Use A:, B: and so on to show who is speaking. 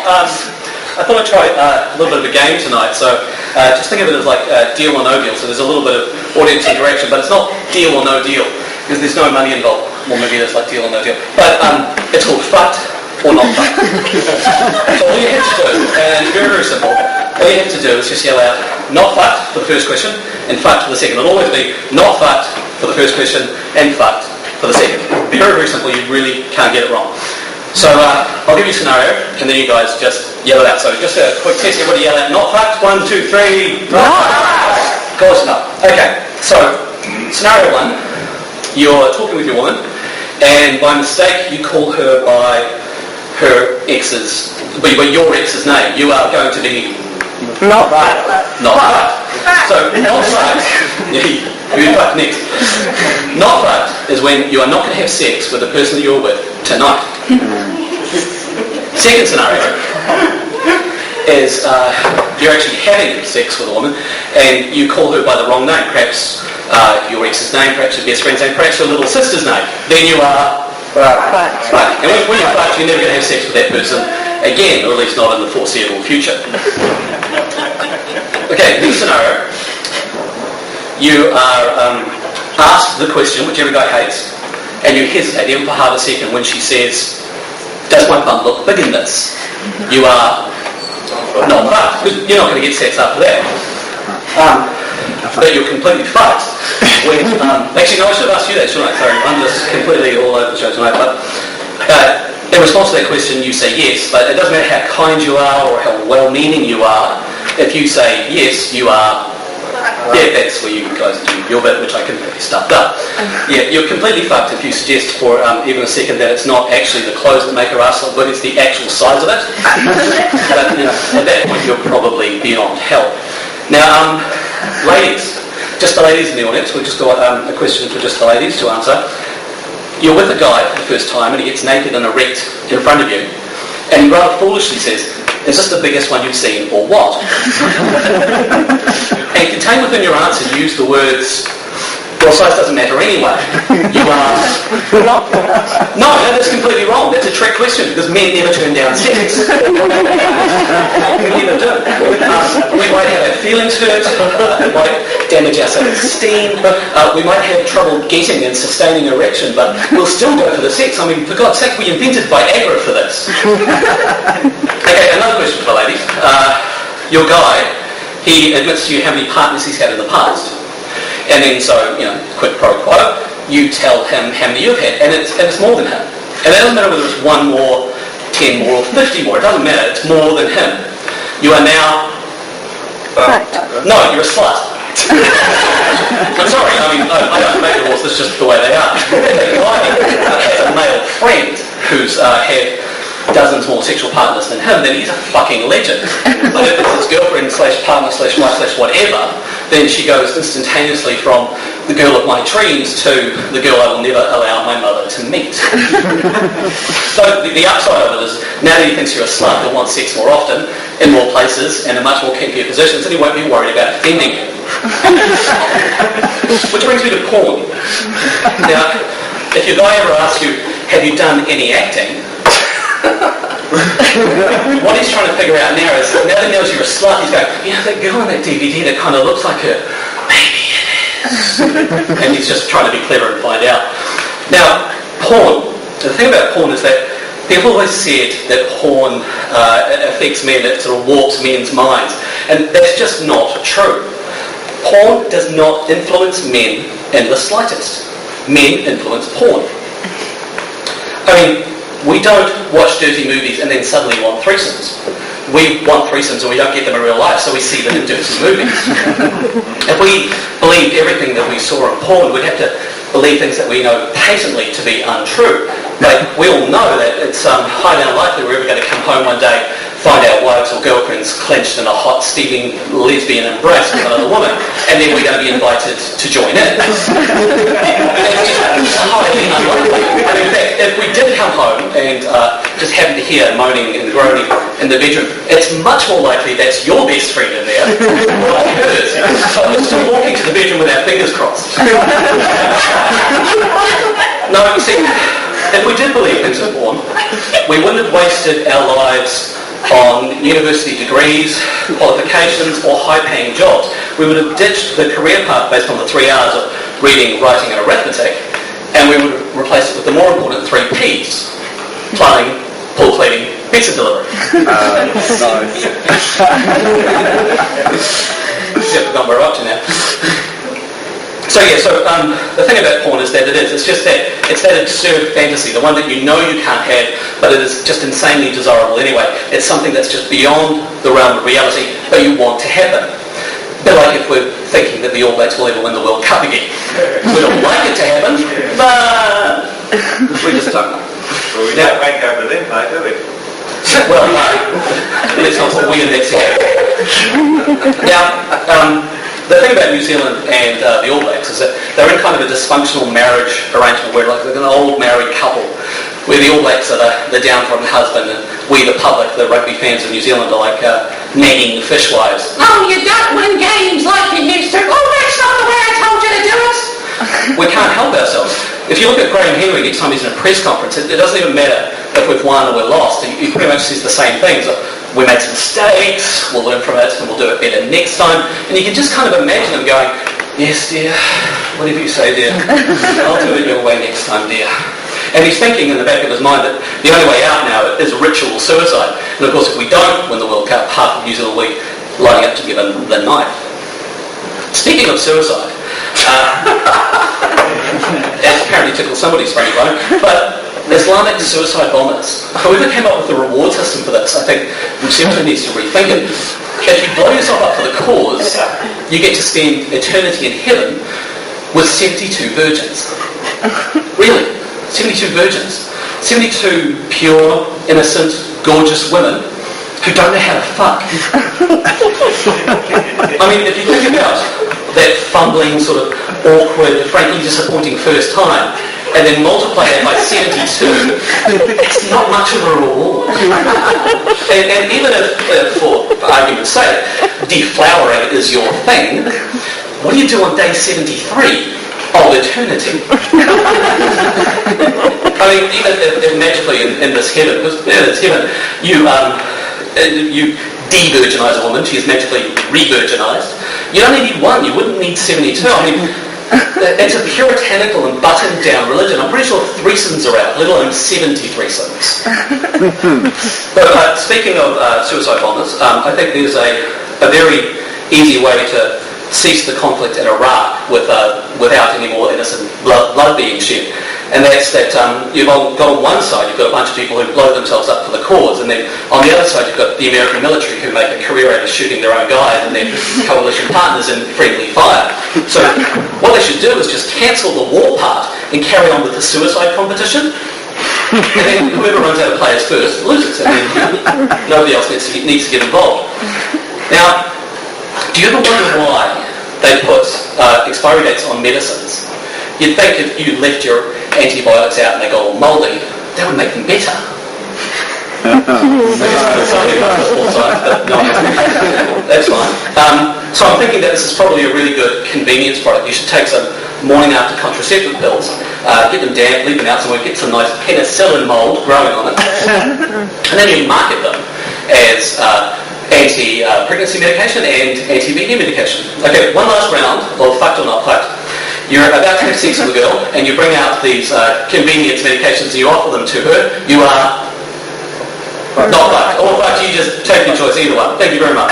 A: I thought I'd try a little bit of a game tonight. So just think of it as like deal or no deal. So there's a little bit of audience interaction, but it's not deal or no deal because there's no money involved. Well, maybe there's like deal or no deal. But it's called fucked or not fucked. So all you have to do, and it's very, very simple, all you have to do is just yell out not fucked for the first question and fucked for the second. It'll always be not fucked for the first question and fucked for the second. Very, very simple. You really can't get it wrong. So I'll give you a scenario, and then you guys just yell it out. So just a quick test. Everybody yell out, not fucked. 1, 2, 3. Not fucked. Of course not. Okay. So scenario 1, you're talking with your woman, and by mistake you call her by her ex's, by your ex's name. You are going to be
B: not fucked.
A: Not fucked. So not fucked. You fucked next. Not fucked is when you are not going to have sex with the person that you're with tonight. Second scenario is you're actually having sex with a woman and you call her by the wrong name, perhaps your ex's name, perhaps your best friend's name, perhaps your little sister's name. Then you are fucked. And when you're fucked, you're never going to have sex with that person again, or at least not in the foreseeable future. Okay, next scenario. You are asked the question, which every guy hates, and you hesitate even for half a second when she says, does my bum look big in this? You are not fucked, because you're not going to get sex after that. But you're completely fucked. When, actually, no, I should have asked you that, shouldn't I? Sorry, I'm just completely all over the show tonight. But in response to that question, you say yes, but it doesn't matter how kind you are or how well-meaning you are. If you say yes, you are... Yeah, that's where you guys do your bit, which I completely stuffed up. Yeah, you're completely fucked if you suggest for even a second that it's not actually the clothes that make her ass look good, it's the actual size of it. But at that point, you're probably beyond help. Now, ladies, just the ladies in the audience, we've just got a question for just the ladies to answer. You're with a guy for the first time and he gets naked and erect in front of you, and he rather foolishly says, is this the biggest one you've seen, or what? And contained within your answer, use the words, well, size doesn't matter anyway. You are... No, that's completely wrong. That's a trick question, because men never turn down sex. We never do. We might have our feelings hurt. We might damage our self-esteem. We might have trouble getting and sustaining erection, but we'll still go for the sex. I mean, for God's sake, we invented Viagra for this. Okay, another question for the ladies. Your guy, he admits to you how many partners he's had in the past. And then so, quid pro quo, you tell him how many you've had. And it's more than him. And it doesn't matter whether it's 1 more, 10 more, or 50 more. It doesn't matter. It's more than him. You are now... No, you're a slut. I'm sorry, I mean, I don't make the rules, that's just the way they are. If a guy has a male friend who's had dozens more sexual partners than him, then he's a fucking legend. But if it's his girlfriend / partner / wife / whatever, then she goes instantaneously from the girl of my dreams to the girl I will never allow my mother to meet. So the upside of it is, now that he thinks you're a slut, he'll want sex more often, in more places, and in much more kinkier positions, and he won't be worried about offending you. Which brings me to porn. Now, if your guy ever asks you, have you done any acting? What he's trying to figure out now is, now that he knows you're a slut, he's going, that girl on that DVD that kind of looks like her, maybe it is. And he's just trying to be clever and find out. Now, porn. The thing about porn is that people always said that porn affects men, it sort of warps men's minds. And that's just not true. Porn does not influence men in the slightest. Men influence porn. I mean, we don't watch dirty movies and then suddenly want threesomes. We want threesomes and we don't get them in real life, so we see them in dirty movies. If we believed everything that we saw in porn, we'd have to believe things that we know patently to be untrue. But we all know that it's highly unlikely we're ever going to come home one day, find our wives or girlfriends clenched in a hot, steaming lesbian embrace with another woman, and then we're going to be invited to join in. It's highly unlikely. And in fact, if we did come home and just happen to hear moaning and groaning in the bedroom, it's much more likely that's your best friend in there, not hers. So we're still walking to the bedroom with our fingers crossed. No, see, if we did believe things in porn, we wouldn't have wasted our lives on university degrees, qualifications, or high-paying jobs. We would have ditched the career path based on the 3 hours of reading, writing, and arithmetic, and we would have replaced it with the more important 3 Ps: plumbing, pool cleaning, pizza delivery. Except we've gone where we're up to now. So the thing about porn is that it's just that, it's that absurd fantasy, the one that you know you can't have, but it is just insanely desirable anyway. It's something that's just beyond the realm of reality, but you want to happen. A bit like if we're thinking that the All Blacks will ever win the World Cup again. We don't like it to happen, but we just don't know.
B: Well, we don't make over them, mate, do we?
A: Well, no. Let's not put we in that together. Now, the thing about New Zealand and the All Blacks is that they're in kind of a dysfunctional marriage arrangement where like they're an old married couple, where the All Blacks are the downtrodden husband and we, the public, the rugby fans of New Zealand, are like nagging fishwives. Oh, you don't win games like you used to. Oh, that's not the way I told you to do it. We can't help ourselves. If you look at Graham Henry next time he's in a press conference, it doesn't even matter if we've won or we're lost. He pretty much says the same things. We made some mistakes, we'll learn from it, and we'll do it better next time. And you can just kind of imagine him going, yes, dear, whatever you say, dear, I'll do it your way next time, dear. And he's thinking in the back of his mind that the only way out now is ritual suicide. And of course, if we don't win the World Cup, half of New Zealand will be lining up to give him the knife. Speaking of suicide, that apparently tickled somebody's funny bone, but Islamic suicide bombers. Whoever came up with the reward system for this, I think, seriously needs to rethink it. If you blow yourself up for the cause, you get to spend eternity in heaven with 72 virgins. Really, 72 virgins. 72 pure, innocent, gorgeous women who don't know how to fuck. I mean, if you think about that fumbling, sort of awkward, frankly disappointing first time, and then multiply that by 72, it's not much of a reward. And even if, for argument's sake, deflowering is your thing, what do you do on day 73 of eternity? I mean, even if magically in this heaven, because it's heaven, you de-virginise a woman, she is magically re-virginised. You only need one, you wouldn't need 72. I mean, it's a puritanical and buttoned-down religion. I'm pretty sure threesomes are out, let alone 70 threesomes. But speaking of suicide bombers, I think there's a very easy way to cease the conflict in Iraq without any more innocent blood being shed. And that's that you've got on one side, you've got a bunch of people who blow themselves up for the cause, and then on the other side you've got the American military who make a career out of shooting their own guys and their coalition partners in friendly fire. So what they should do is just cancel the war part and carry on with the suicide competition. And then whoever runs out of players first loses, and then nobody else needs to get involved. Now, do you ever wonder why they put expiry dates on medicines? You'd think if you left your antibiotics out and they got all mouldy, that would make them better. That's fine. So I'm thinking that this is probably a really good convenience product. You should take some morning after contraceptive pills, get them damp, leave them out somewhere, get some nice penicillin mould growing on it, and then you market them as anti-pregnancy medication and anti-VD medication. Okay, one last round of fucked or not fucked. You're about to have sex with a girl and you bring out these convenience medications and you offer them to her. You are not fucked. Or fucked, you just take your choice, either one. Thank you very much.